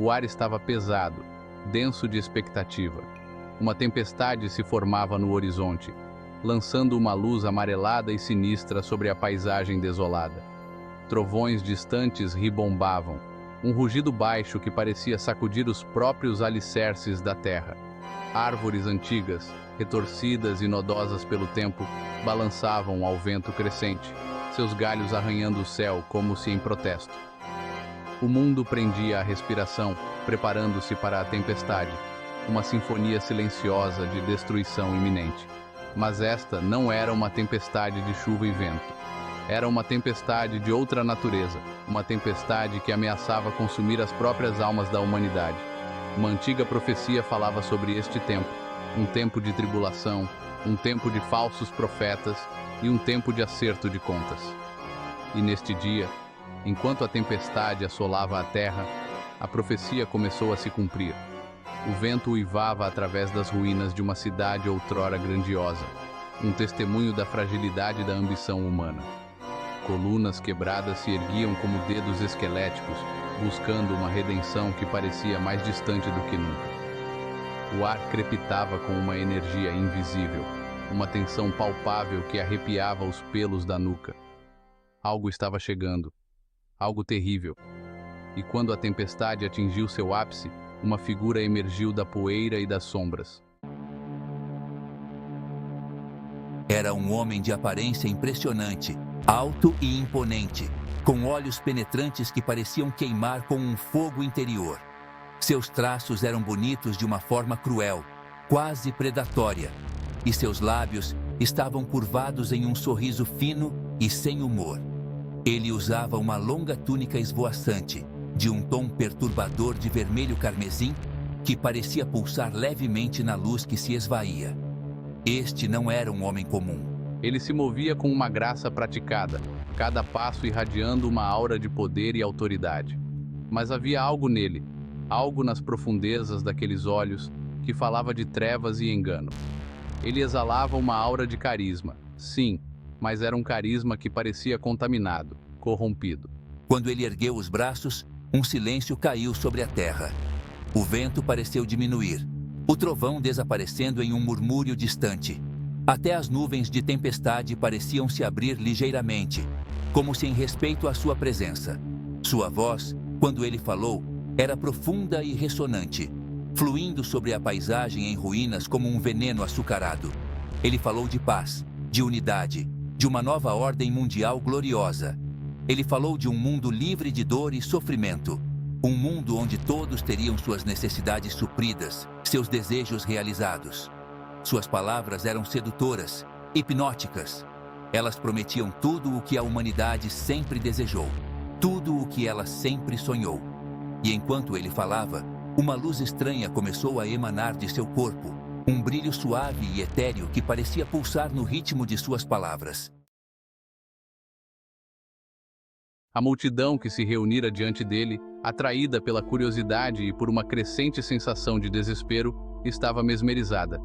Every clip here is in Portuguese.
O ar estava pesado, denso de expectativa. Uma tempestade se formava no horizonte, lançando uma luz amarelada e sinistra sobre a paisagem desolada. Trovões distantes ribombavam, um rugido baixo que parecia sacudir os próprios alicerces da terra. Árvores antigas, retorcidas e nodosas pelo tempo, balançavam ao vento crescente, seus galhos arranhando o céu como se em protesto. O mundo prendia a respiração, preparando-se para a tempestade, uma sinfonia silenciosa de destruição iminente. Mas esta não era uma tempestade de chuva e vento. Era uma tempestade de outra natureza, uma tempestade que ameaçava consumir as próprias almas da humanidade. Uma antiga profecia falava sobre este tempo, um tempo de tribulação, um tempo de falsos profetas e um tempo de acerto de contas. E neste dia, enquanto a tempestade assolava a terra, a profecia começou a se cumprir. O vento uivava através das ruínas de uma cidade outrora grandiosa, um testemunho da fragilidade da ambição humana. Colunas quebradas se erguiam como dedos esqueléticos, buscando uma redenção que parecia mais distante do que nunca. O ar crepitava com uma energia invisível, uma tensão palpável que arrepiava os pelos da nuca. Algo estava chegando, algo terrível. E quando a tempestade atingiu seu ápice, uma figura emergiu da poeira e das sombras. Era um homem de aparência impressionante, alto e imponente, com olhos penetrantes que pareciam queimar com um fogo interior. Seus traços eram bonitos de uma forma cruel, quase predatória, e seus lábios estavam curvados em um sorriso fino e sem humor. Ele usava uma longa túnica esvoaçante, de um tom perturbador de vermelho carmesim, que parecia pulsar levemente na luz que se esvaía. Este não era um homem comum. Ele se movia com uma graça praticada, cada passo irradiando uma aura de poder e autoridade. Mas havia algo nele, algo nas profundezas daqueles olhos, que falava de trevas e engano. Ele exalava uma aura de carisma, sim, mas era um carisma que parecia contaminado, corrompido. Quando ele ergueu os braços, um silêncio caiu sobre a terra. O vento pareceu diminuir, o trovão desaparecendo em um murmúrio distante. Até as nuvens de tempestade pareciam se abrir ligeiramente, como se em respeito à sua presença. Sua voz, quando ele falou, era profunda e ressonante, fluindo sobre a paisagem em ruínas como um veneno açucarado. Ele falou de paz, de unidade, de uma nova ordem mundial gloriosa. Ele falou de um mundo livre de dor e sofrimento, um mundo onde todos teriam suas necessidades supridas, seus desejos realizados. Suas palavras eram sedutoras, hipnóticas. Elas prometiam tudo o que a humanidade sempre desejou, tudo o que ela sempre sonhou. E enquanto ele falava, uma luz estranha começou a emanar de seu corpo, um brilho suave e etéreo que parecia pulsar no ritmo de suas palavras. A multidão que se reunira diante dele, atraída pela curiosidade e por uma crescente sensação de desespero, estava mesmerizada.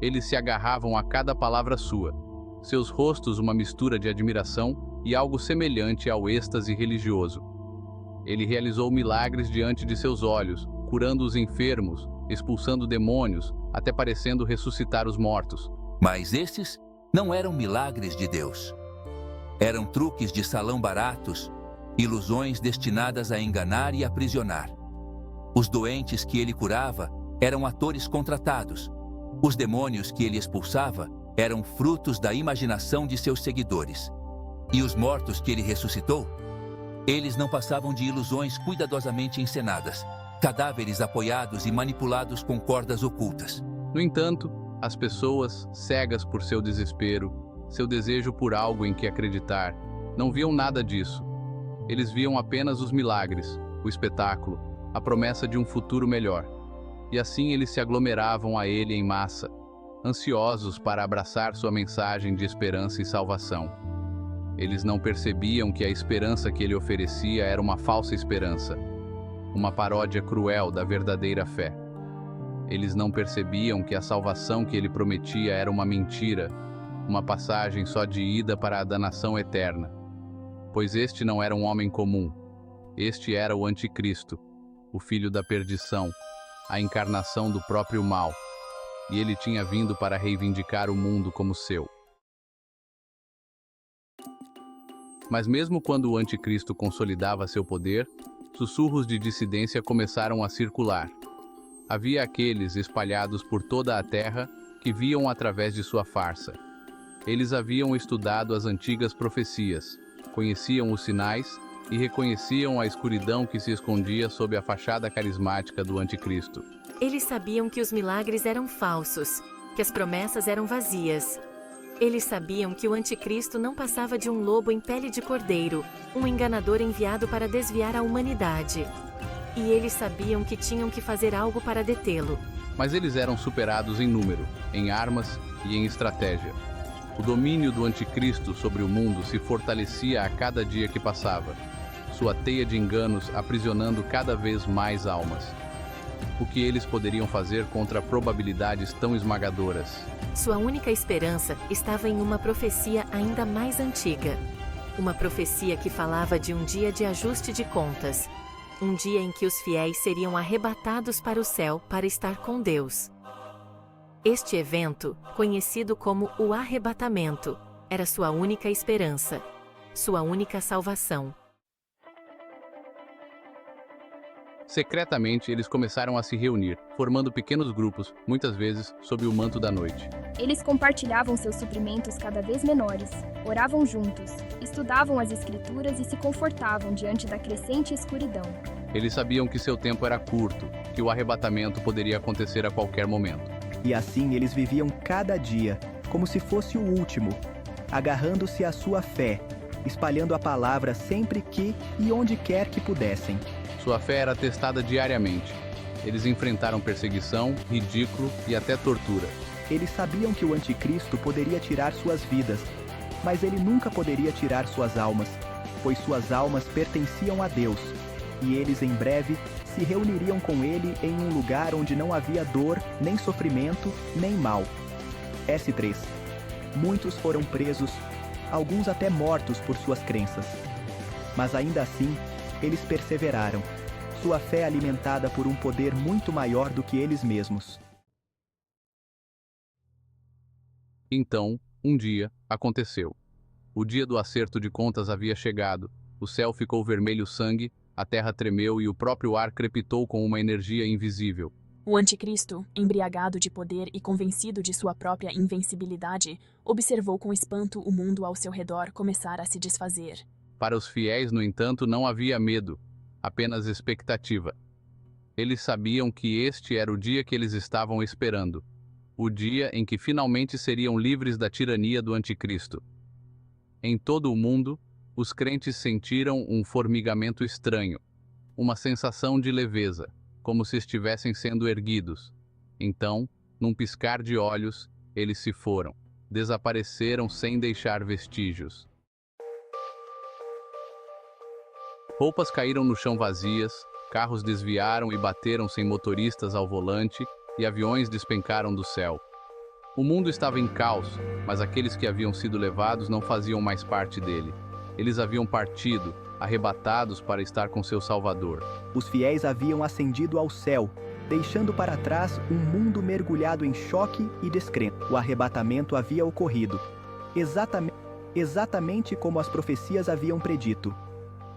Eles se agarravam a cada palavra sua, seus rostos uma mistura de admiração e algo semelhante ao êxtase religioso. Ele realizou milagres diante de seus olhos, curando os enfermos, expulsando demônios, até parecendo ressuscitar os mortos. Mas esses não eram milagres de Deus. Eram truques de salão baratos, ilusões destinadas a enganar e aprisionar. Os doentes que ele curava eram atores contratados. Os demônios que ele expulsava eram frutos da imaginação de seus seguidores. E os mortos que ele ressuscitou? Eles não passavam de ilusões cuidadosamente encenadas, cadáveres apoiados e manipulados com cordas ocultas. No entanto, as pessoas, cegas por seu desespero, seu desejo por algo em que acreditar, não viam nada disso. Eles viam apenas os milagres, o espetáculo, a promessa de um futuro melhor. E assim eles se aglomeravam a ele em massa, ansiosos para abraçar sua mensagem de esperança e salvação. Eles não percebiam que a esperança que ele oferecia era uma falsa esperança, uma paródia cruel da verdadeira fé. Eles não percebiam que a salvação que ele prometia era uma mentira, uma passagem só de ida para a danação eterna. Pois este não era um homem comum, este era o Anticristo, o filho da perdição, a encarnação do próprio mal, e ele tinha vindo para reivindicar o mundo como seu. Mas mesmo quando o anticristo consolidava seu poder, sussurros de dissidência começaram a circular. Havia aqueles espalhados por toda a terra que viam através de sua farsa. Eles haviam estudado as antigas profecias, conheciam os sinais e reconheciam a escuridão que se escondia sob a fachada carismática do anticristo. Eles sabiam que os milagres eram falsos, que as promessas eram vazias. Eles sabiam que o anticristo não passava de um lobo em pele de cordeiro, um enganador enviado para desviar a humanidade. E eles sabiam que tinham que fazer algo para detê-lo. Mas eles eram superados em número, em armas e em estratégia. O domínio do anticristo sobre o mundo se fortalecia a cada dia que passava, sua teia de enganos aprisionando cada vez mais almas. O que eles poderiam fazer contra probabilidades tão esmagadoras? Sua única esperança estava em uma profecia ainda mais antiga. Uma profecia que falava de um dia de ajuste de contas. Um dia em que os fiéis seriam arrebatados para o céu para estar com Deus. Este evento, conhecido como o arrebatamento, era sua única esperança, sua única salvação. Secretamente, eles começaram a se reunir, formando pequenos grupos, muitas vezes sob o manto da noite. Eles compartilhavam seus suprimentos cada vez menores, oravam juntos, estudavam as escrituras e se confortavam diante da crescente escuridão. Eles sabiam que seu tempo era curto, que o arrebatamento poderia acontecer a qualquer momento. E assim eles viviam cada dia, como se fosse o último, agarrando-se à sua fé, espalhando a palavra sempre que e onde quer que pudessem. Sua fé era testada diariamente. Eles enfrentaram perseguição, ridículo e até tortura. Eles sabiam que o anticristo poderia tirar suas vidas, mas ele nunca poderia tirar suas almas, pois suas almas pertenciam a Deus, e eles em breve se reuniriam com ele em um lugar onde não havia dor, nem sofrimento, nem mal. S3. Muitos foram presos, alguns até mortos por suas crenças. Mas ainda assim, eles perseveraram, sua fé alimentada por um poder muito maior do que eles mesmos. Então, um dia, aconteceu. O dia do acerto de contas havia chegado, o céu ficou vermelho sangue, a terra tremeu e o próprio ar crepitou com uma energia invisível. O anticristo, embriagado de poder e convencido de sua própria invencibilidade, observou com espanto o mundo ao seu redor começar a se desfazer. Para os fiéis, no entanto, não havia medo, apenas expectativa. Eles sabiam que este era o dia que eles estavam esperando, o dia em que finalmente seriam livres da tirania do anticristo. Em todo o mundo, os crentes sentiram um formigamento estranho, uma sensação de leveza, como se estivessem sendo erguidos. Então, num piscar de olhos, eles se foram, desapareceram sem deixar vestígios. Roupas caíram no chão vazias, carros desviaram e bateram sem motoristas ao volante, e aviões despencaram do céu. O mundo estava em caos, mas aqueles que haviam sido levados não faziam mais parte dele. Eles haviam partido, arrebatados para estar com seu Salvador. Os fiéis haviam ascendido ao céu, deixando para trás um mundo mergulhado em choque e descrença. O arrebatamento havia ocorrido, exatamente como as profecias haviam predito.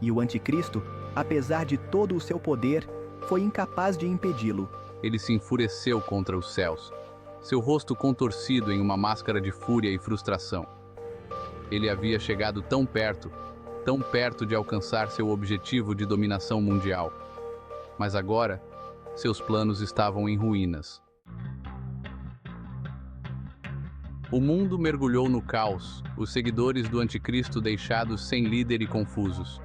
E o anticristo, apesar de todo o seu poder, foi incapaz de impedi-lo. Ele se enfureceu contra os céus, seu rosto contorcido em uma máscara de fúria e frustração. Ele havia chegado tão perto de alcançar seu objetivo de dominação mundial. Mas agora, seus planos estavam em ruínas. O mundo mergulhou no caos, os seguidores do anticristo deixados sem líder e confusos.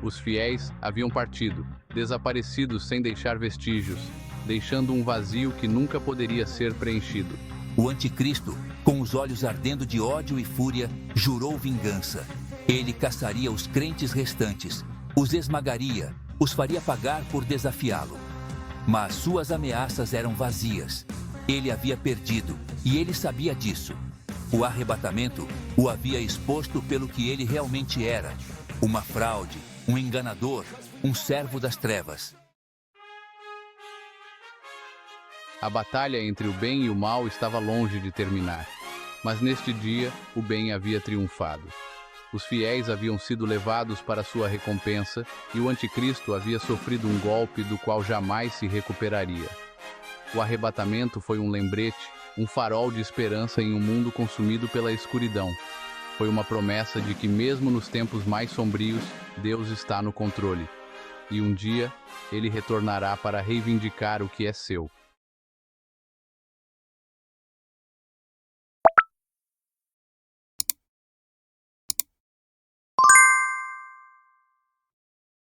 Os fiéis haviam partido, desaparecidos sem deixar vestígios, deixando um vazio que nunca poderia ser preenchido. O anticristo, com os olhos ardendo de ódio e fúria, jurou vingança. Ele caçaria os crentes restantes, os esmagaria, os faria pagar por desafiá-lo. Mas suas ameaças eram vazias. Ele havia perdido, e ele sabia disso. O arrebatamento o havia exposto pelo que ele realmente era: uma fraude, um enganador, um servo das trevas. A batalha entre o bem e o mal estava longe de terminar. Mas neste dia, o bem havia triunfado. Os fiéis haviam sido levados para sua recompensa e o anticristo havia sofrido um golpe do qual jamais se recuperaria. O arrebatamento foi um lembrete, um farol de esperança em um mundo consumido pela escuridão. Foi uma promessa de que mesmo nos tempos mais sombrios, Deus está no controle. E um dia, ele retornará para reivindicar o que é seu.